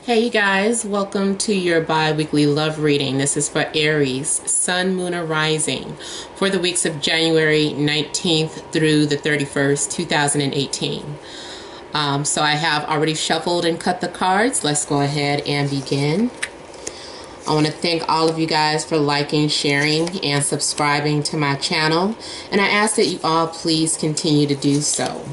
Hey you guys, welcome to your bi-weekly love reading. This is for Aries, Sun, Moon, or Rising for the weeks of January 19th through the 31st, 2018. So I have already shuffled and cut the cards. Let's go ahead and begin. I want to thank all of you guys for liking, sharing, and subscribing to my channel. And I ask that you all please continue to do so.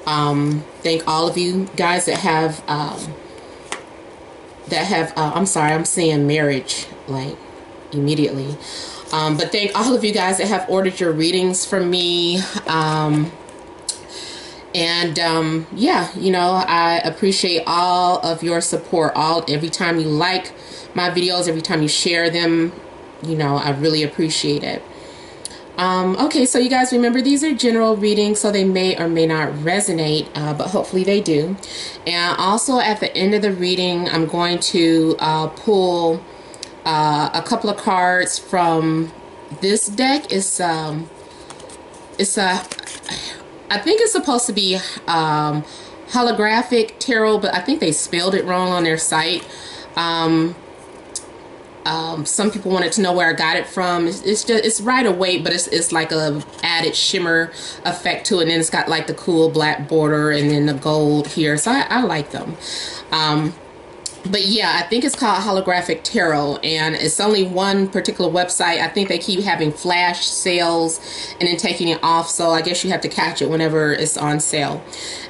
Thank all of you guys that have I'm sorry, I'm saying marriage like immediately, but thank all of you guys that have ordered your readings from me, yeah, you know, I appreciate all of your support. Every time you like my videos, every time you share them, you know, I really appreciate it. Okay, so you guys remember these are general readings, so they may or may not resonate, but hopefully they do. And also at the end of the reading, I'm going to pull a couple of cards from this deck. I think it's supposed to be holographic tarot, but I think they spelled it wrong on their site. Some people wanted to know where I got it from. It's right away, but it's like a added shimmer effect to it, and then it's got like the cool black border and then the gold here, so I like them. But yeah, I think it's called holographic tarot, and it's only one particular website. I think they keep having flash sales and then taking it off, so I guess you have to catch it whenever it's on sale.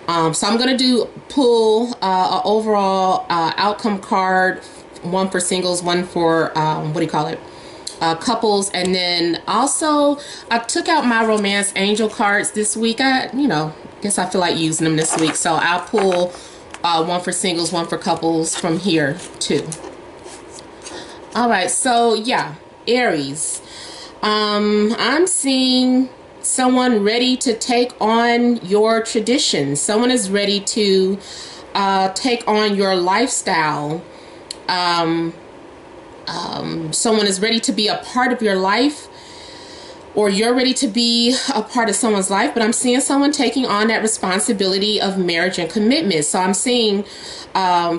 So I'm gonna pull an overall outcome card, one for singles, one for couples, and then also I took out my romance angel cards this week. Guess I feel like using them this week, so I'll pull one for singles, one for couples from here too. All right, so yeah, Aries, I'm seeing someone ready to take on your traditions. Someone is ready to take on your lifestyle. Someone is ready to be a part of your life, or you're ready to be a part of someone's life, but I'm seeing someone taking on that responsibility of marriage and commitment. So I'm seeing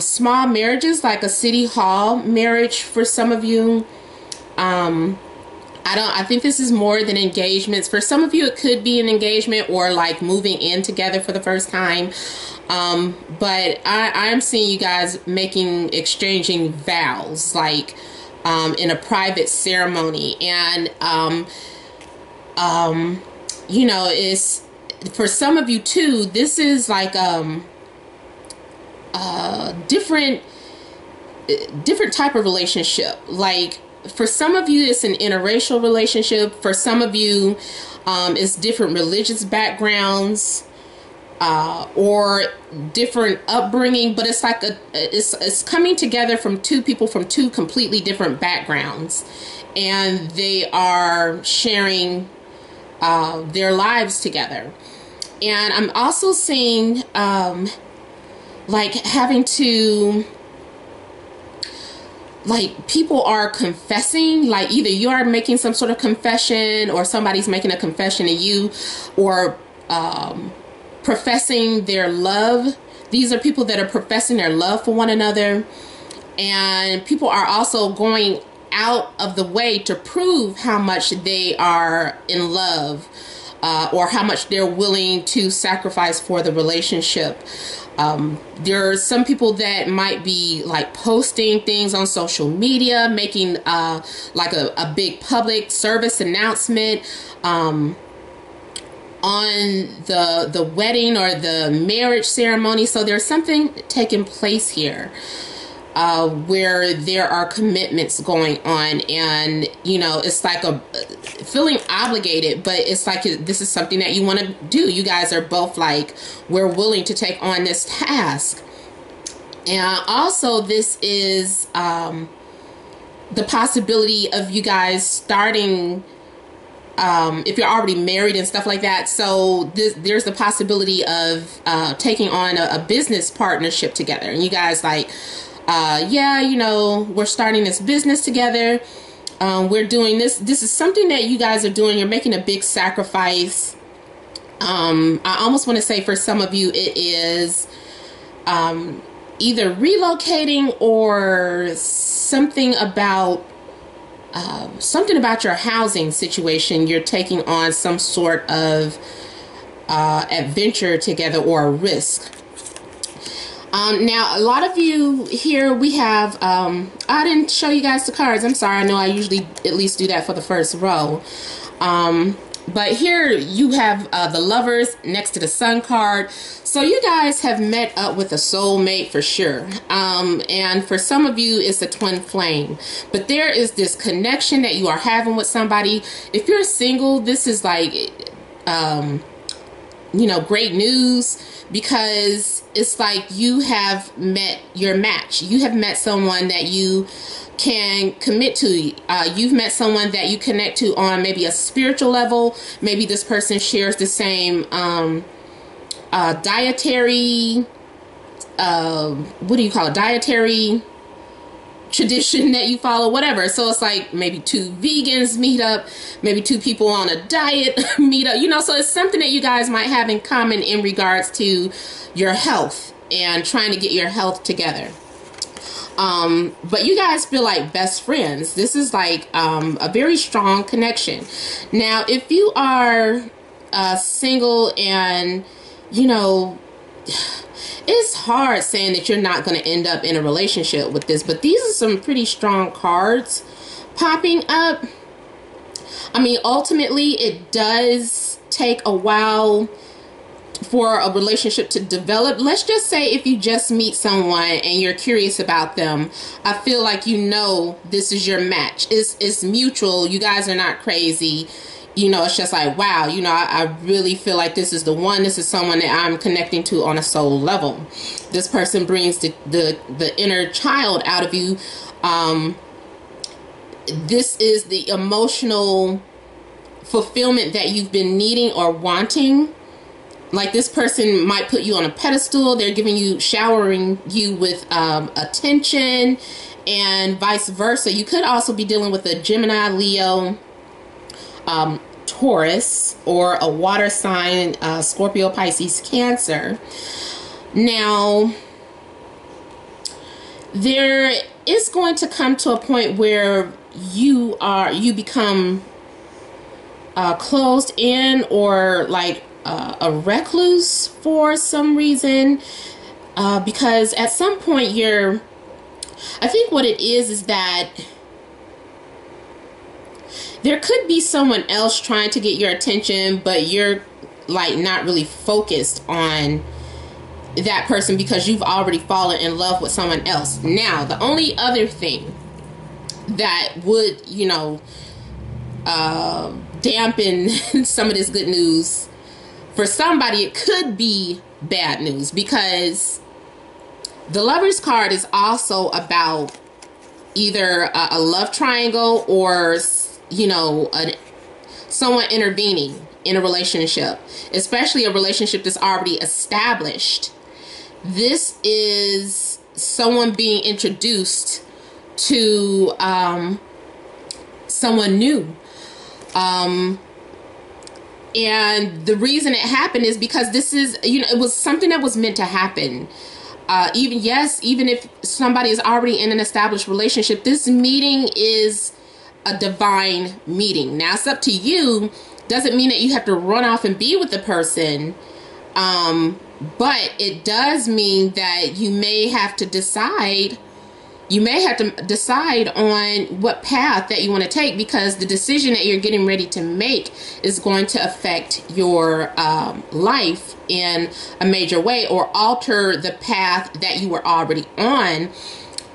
small marriages, like a city hall marriage for some of you. I think this is more than engagements. For some of you, it could be an engagement or like moving in together for the first time. But I'm seeing you guys exchanging vows, like in a private ceremony. And, you know, it's for some of you too, this is like different type of relationship. Like, for some of you, it's an interracial relationship. For some of you, it's different religious backgrounds, or different upbringing. But it's like it's coming together from two people from two completely different backgrounds, and they are sharing their lives together. And I'm also seeing like having to, like, people are confessing, like either you are making some sort of confession or somebody's making a confession to you, or professing their love. These are people that are professing their love for one another, and people are also going out of the way to prove how much they are in love, or how much they're willing to sacrifice for the relationship. There are some people that might be like posting things on social media, making like a big public service announcement on the wedding or the marriage ceremony. So there's something taking place here where there are commitments going on, and you know, it's like a feeling obligated, but it's like this is something that you want to do. You guys are both like, we're willing to take on this task. And also this is the possibility of you guys starting, if you're already married and stuff like that. So there's the possibility of taking on a business partnership together, and you guys like, yeah, you know, we're starting this business together. We're doing this. This is something that you guys are doing. You're making a big sacrifice. I almost want to say for some of you, it is either relocating or something about your housing situation. You're taking on some sort of adventure together or a risk. Now, a lot of you here, we have, I didn't show you guys the cards. I'm sorry. I know I usually at least do that for the first row. But here you have the Lovers next to the Sun card. So you guys have met up with a soulmate for sure. And for some of you, it's a twin flame. But there is this connection that you are having with somebody. If you're single, this is like, you know, great news, because it's like you have met your match. You have met someone that you can commit to. You've met someone that you connect to on maybe a spiritual level. Maybe this person shares the same dietary, what do you call it? Dietary tradition that you follow, whatever. So it's like maybe two vegans meet up, maybe two people on a diet meet up, you know, so it's something that you guys might have in common in regards to your health and trying to get your health together. But you guys feel like best friends. This is like a very strong connection. Now, if you are single and, you know, it's hard saying that you're not going to end up in a relationship with this, but these are some pretty strong cards popping up. I mean, ultimately, it does take a while for a relationship to develop. Let's just say if you just meet someone and you're curious about them, I feel like you know this is your match. It's mutual. You guys are not crazy. You know, it's just like, wow, you know, I really feel like this is the one. This is someone that I'm connecting to on a soul level. This person brings the inner child out of you. This is the emotional fulfillment that you've been needing or wanting. Like, this person might put you on a pedestal. They're giving you, showering you with attention, and vice versa. You could also be dealing with a Gemini, Leo, Taurus, or a water sign, Scorpio, Pisces, Cancer. Now, there is going to come to a point where you become closed in, or like a recluse for some reason, because at some point I think what it is that there could be someone else trying to get your attention, but you're like not really focused on that person because you've already fallen in love with someone else. Now, the only other thing that would, you know, dampen some of this good news, for somebody it could be bad news, because the Lovers card is also about either a love triangle or, you know, someone intervening in a relationship, especially a relationship that's already established. This is someone being introduced to someone new. And the reason it happened is because this is, you know, it was something that was meant to happen. Even if somebody is already in an established relationship, this meeting is a divine meeting. Now, it's up to you. Doesn't mean that you have to run off and be with the person. But it does mean that you may have to decide. You may have to decide on what path that you want to take, because the decision that you're getting ready to make is going to affect your life in a major way, or alter the path that you were already on.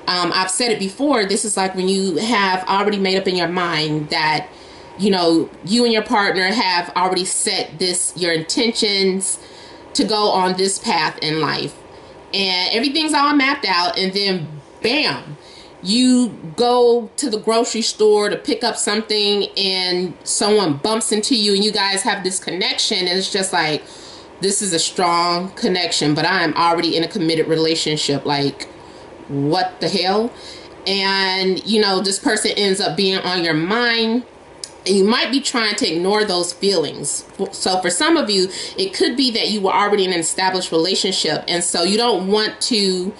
I've said it before. This is like when you have already made up in your mind that, you know, you and your partner have already set your intentions to go on this path in life, and everything's all mapped out, and then bam, you go to the grocery store to pick up something and someone bumps into you and you guys have this connection, and it's just like, this is a strong connection, but I am already in a committed relationship. Like, what the hell? And, you know, this person ends up being on your mind, and you might be trying to ignore those feelings. So for some of you, it could be that you were already in an established relationship, and so you don't want to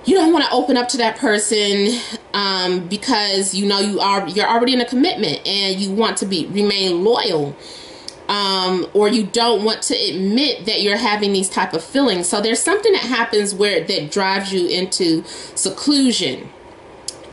you don't want to open up to that person because you know you're already in a commitment and you want to remain loyal, or you don't want to admit that you're having these type of feelings. So there's something that happens that drives you into seclusion.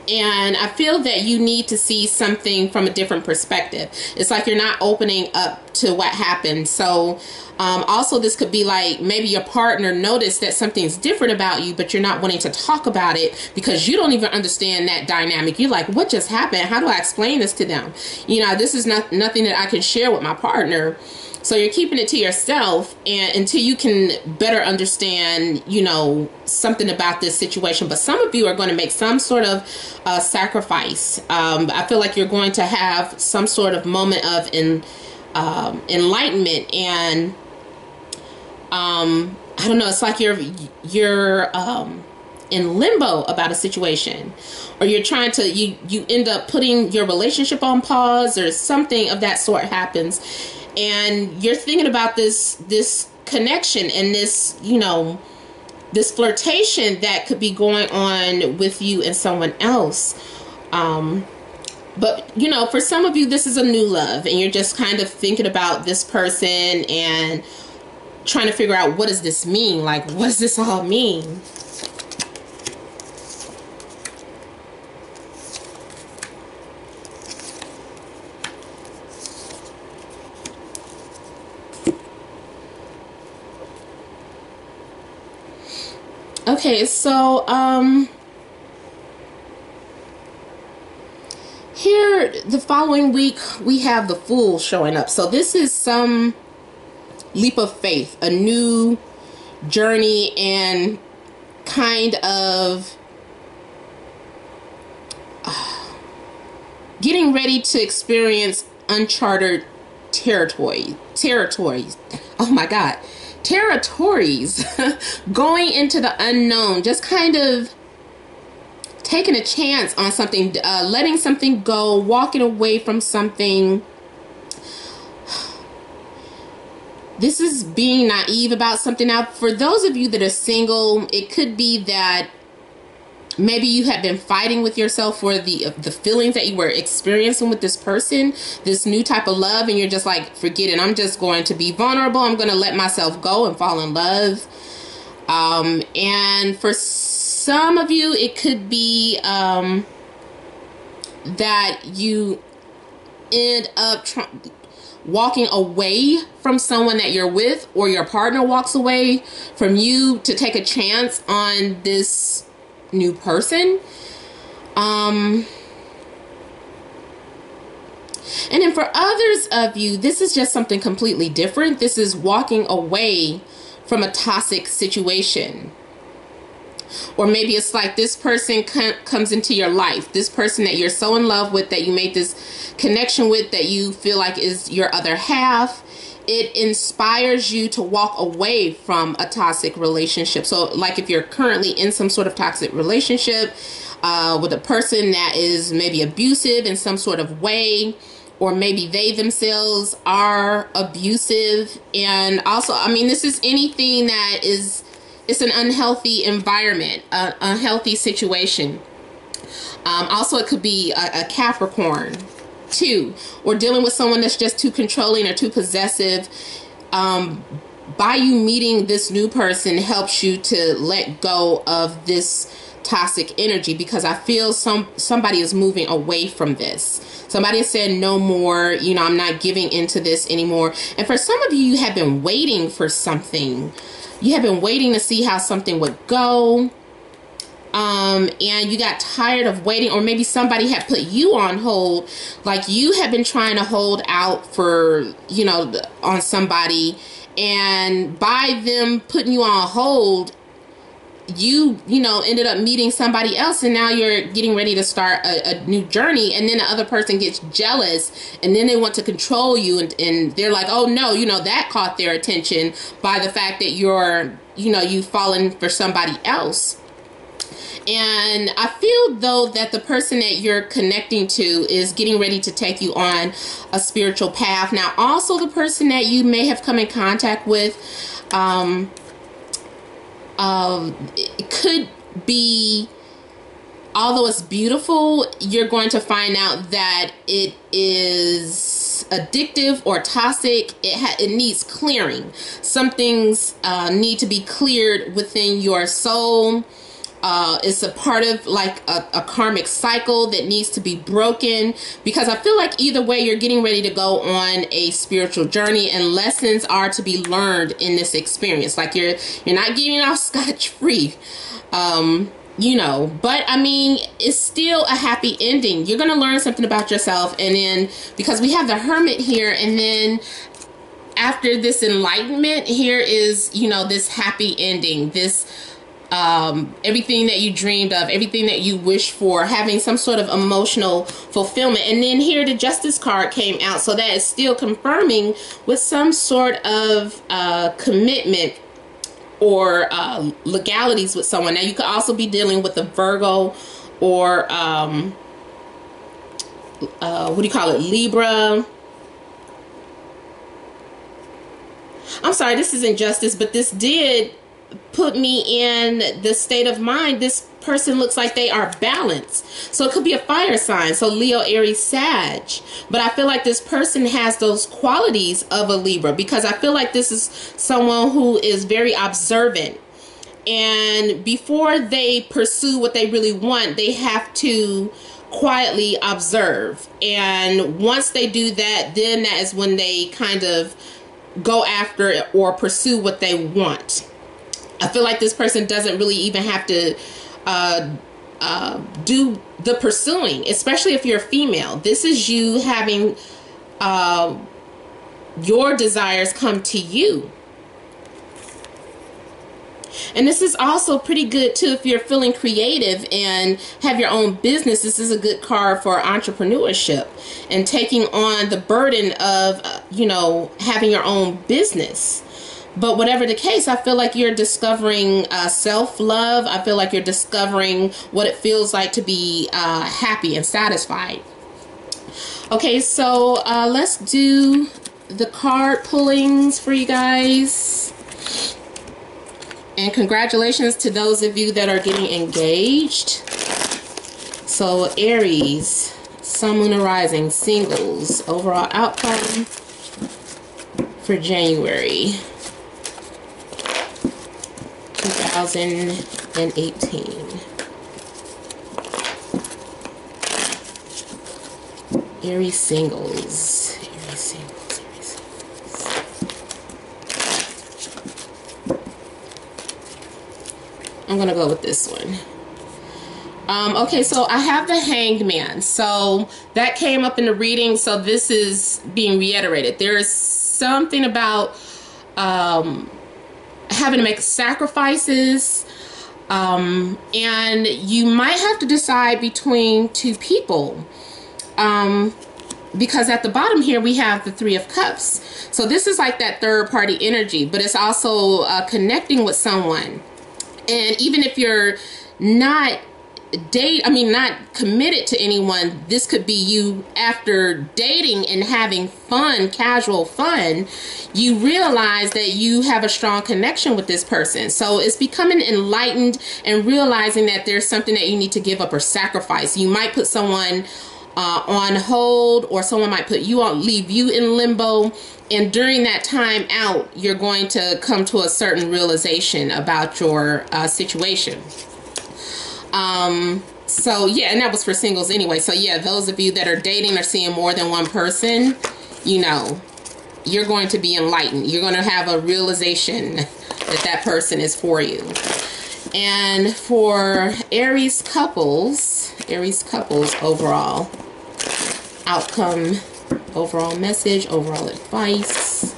And I feel that you need to see something from a different perspective. It's like you're not opening up to what happened. So also this could be like maybe your partner noticed that something's different about you, but you're not wanting to talk about it because you don't even understand that dynamic. You're like, what just happened? How do I explain this to them? You know, this is nothing that I can share with my partner. So you're keeping it to yourself and until you can better understand, you know, something about this situation. But some of you are going to make some sort of sacrifice. I feel like you're going to have some sort of moment of enlightenment, and I don't know. It's like you're in limbo about a situation, or you're trying to you end up putting your relationship on pause, or something of that sort happens. And you're thinking about this connection and this, you know, this flirtation that could be going on with you and someone else. But, you know, for some of you, this is a new love and you're just kind of thinking about this person and trying to figure out, what does this mean? Like, what does this all mean? Okay, so here the following week we have the Fool showing up. So this is some leap of faith, a new journey, and kind of getting ready to experience uncharted territories. Oh my God. Territories. Going into the unknown, just kind of taking a chance on something, letting something go, walking away from something. This is being naive about something. Now, for those of you that are single, it could be that maybe you have been fighting with yourself for the feelings that you were experiencing with this person, this new type of love, and you're just like, forget it. I'm just going to be vulnerable. I'm going to let myself go and fall in love. And for some of you, it could be that you end up walking away from someone that you're with, or your partner walks away from you to take a chance on this new person. And then for others of you, this is just something completely different. This is walking away from a toxic situation. Or maybe it's like this person comes into your life, this person that you're so in love with, that you made this connection with, that you feel like is your other half. It inspires you to walk away from a toxic relationship. So like if you're currently in some sort of toxic relationship with a person that is maybe abusive in some sort of way, or maybe they themselves are abusive. And also, I mean, this is anything that it's an unhealthy environment, an unhealthy situation. Also, it could be a Capricorn too, or dealing with someone that's just too controlling or too possessive. By you meeting this new person helps you to let go of this toxic energy, because I feel somebody is moving away from this. Somebody said no more, you know, I'm not giving into this anymore. And for some of you, you have been waiting for something. You have been waiting to see how something would go. And you got tired of waiting, or maybe somebody had put you on hold. Like you have been trying to hold out for, you know, on somebody, and by them putting you on hold, you know, ended up meeting somebody else, and now you're getting ready to start a new journey. And then the other person gets jealous, and then they want to control you, and they're like, oh no, you know, that caught their attention by the fact that you're, you know, you've fallen for somebody else. And I feel though that the person that you're connecting to is getting ready to take you on a spiritual path. Now, also the person that you may have come in contact with, it could be, although it's beautiful, you're going to find out that it is addictive or toxic. It needs clearing. Some things need to be cleared within your soul. It's a part of like a karmic cycle that needs to be broken, because I feel like either way you're getting ready to go on a spiritual journey, and lessons are to be learned in this experience. Like you're not getting off scotch-free. You know, but I mean, it's still a happy ending. You're going to learn something about yourself. And then because we have the Hermit here, and then after this enlightenment, here is, you know, this happy ending, this everything that you dreamed of, everything that you wished for, having some sort of emotional fulfillment. And then here the Justice card came out, so that is still confirming with some sort of commitment or legalities with someone. Now you could also be dealing with a Virgo or what do you call it, Libra. I'm sorry, this isn't Justice, but this did put me in the state of mind. This person looks like they are balanced, so it could be a fire sign, so Leo, Aries, Sag. But I feel like this person has those qualities of a Libra, because I feel like this is someone who is very observant, and before they pursue what they really want, they have to quietly observe. And once they do that, then that is when they kind of go after it or pursue what they want. I feel like this person doesn't really even have to do the pursuing, especially if you're a female. This is you having your desires come to you. And this is also pretty good too if you're feeling creative and have your own business. This is a good card for entrepreneurship and taking on the burden of, you know, having your own business. But whatever the case, I feel like you're discovering self-love. I feel like you're discovering what it feels like to be happy and satisfied. Okay, so let's do the card pullings for you guys. And congratulations to those of you that are getting engaged. So Aries, Sun, Moon, and Rising, singles, overall outcome for January 2018. Aries singles. Aries singles. Aries singles. I'm gonna go with this one. Okay, so I have the Hanged Man. So that came up in the reading. So this is being reiterated. There is something about having to make sacrifices, and you might have to decide between two people, because at the bottom here we have the Three of Cups. So this is like that third party energy, but it's also connecting with someone. And even if you're not not committed to anyone, this could be you after dating and having fun, casual fun, you realize that you have a strong connection with this person. So it's becoming enlightened and realizing that there's something that you need to give up or sacrifice. You might put someone on hold, or someone might put you on, leave you in limbo. And during that time out, you're going to come to a certain realization about your situation. So yeah, and that was for singles anyway. So yeah, those of you that are dating or seeing more than one person, you know, you're going to be enlightened. You're going to have a realization that that person is for you. And for Aries couples overall outcome, overall message, overall advice.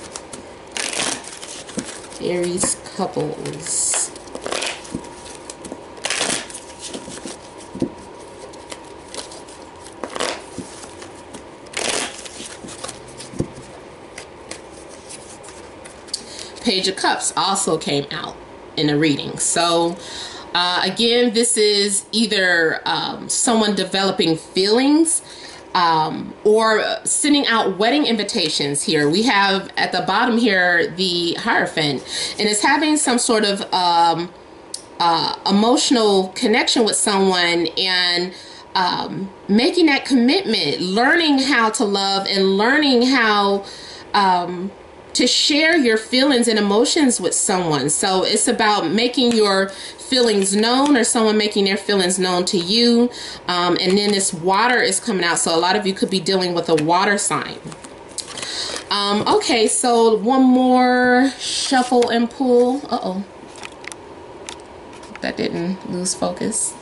Aries couples. Page of Cups also came out in a reading. So again, this is either someone developing feelings or sending out wedding invitations here. We have at the bottom here the Hierophant, and it's having some sort of emotional connection with someone, and making that commitment, learning how to love and learning how to share your feelings and emotions with someone. So it's about making your feelings known, or someone making their feelings known to you. And then this water is coming out, so a lot of you could be dealing with a water sign. Okay, so one more shuffle and pull. Uh-oh. That didn't lose focus.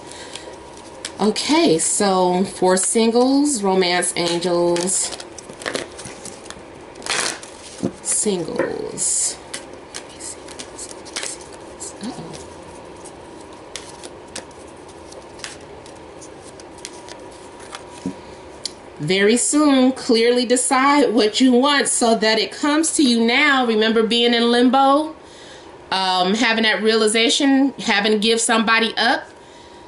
Okay, so for singles, romance angels, singles. Uh-oh. Very soon, clearly decide what you want so that it comes to you now. Remember being in limbo, having that realization, having to give somebody up,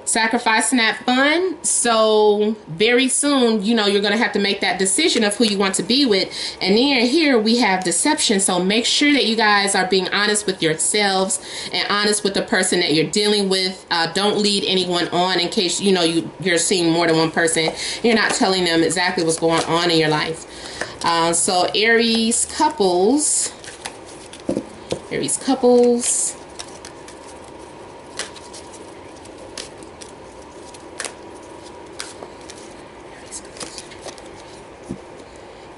sacrificing that fun. So very soon, you know, you're going to have to make that decision of who you want to be with. And then here we have deception. So make sure that you guys are being honest with yourselves and honest with the person that you're dealing with. Don't lead anyone on in case, you know, you're seeing more than one person. You're not telling them exactly what's going on in your life. So Aries couples. Aries couples.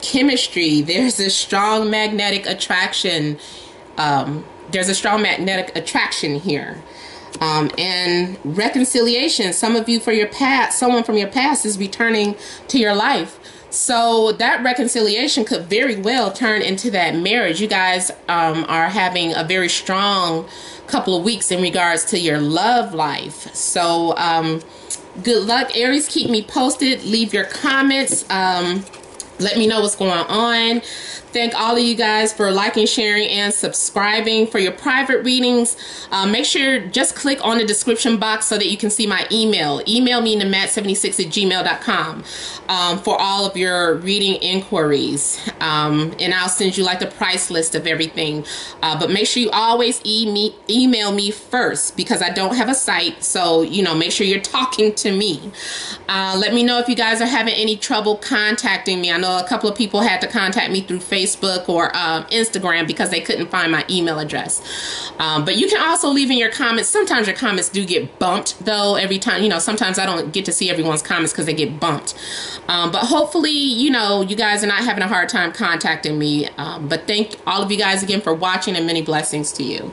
Chemistry. There's a strong magnetic attraction. There's a strong magnetic attraction here. And reconciliation. Some of you, for your past, someone from your past is returning to your life. So that reconciliation could very well turn into that marriage. You guys are having a very strong couple of weeks in regards to your love life. So good luck, Aries. Keep me posted. Leave your comments. Let me know what's going on. Thank all of you guys for liking, sharing, and subscribing. For your private readings, make sure just click on the description box so that you can see my email. Email me namat76@gmail.com for all of your reading inquiries. And I'll send you like the price list of everything. But make sure you always email me first, because I don't have a site. So, you know, make sure you're talking to me. Let me know if you guys are having any trouble contacting me. I know a couple of people had to contact me through Facebook or Instagram because they couldn't find my email address. But you can also leave in your comments. Sometimes your comments do get bumped, though, every time. You know, sometimes I don't get to see everyone's comments because they get bumped. But hopefully, you know, you guys are not having a hard time contacting me. But thank all of you guys again for watching, and many blessings to you.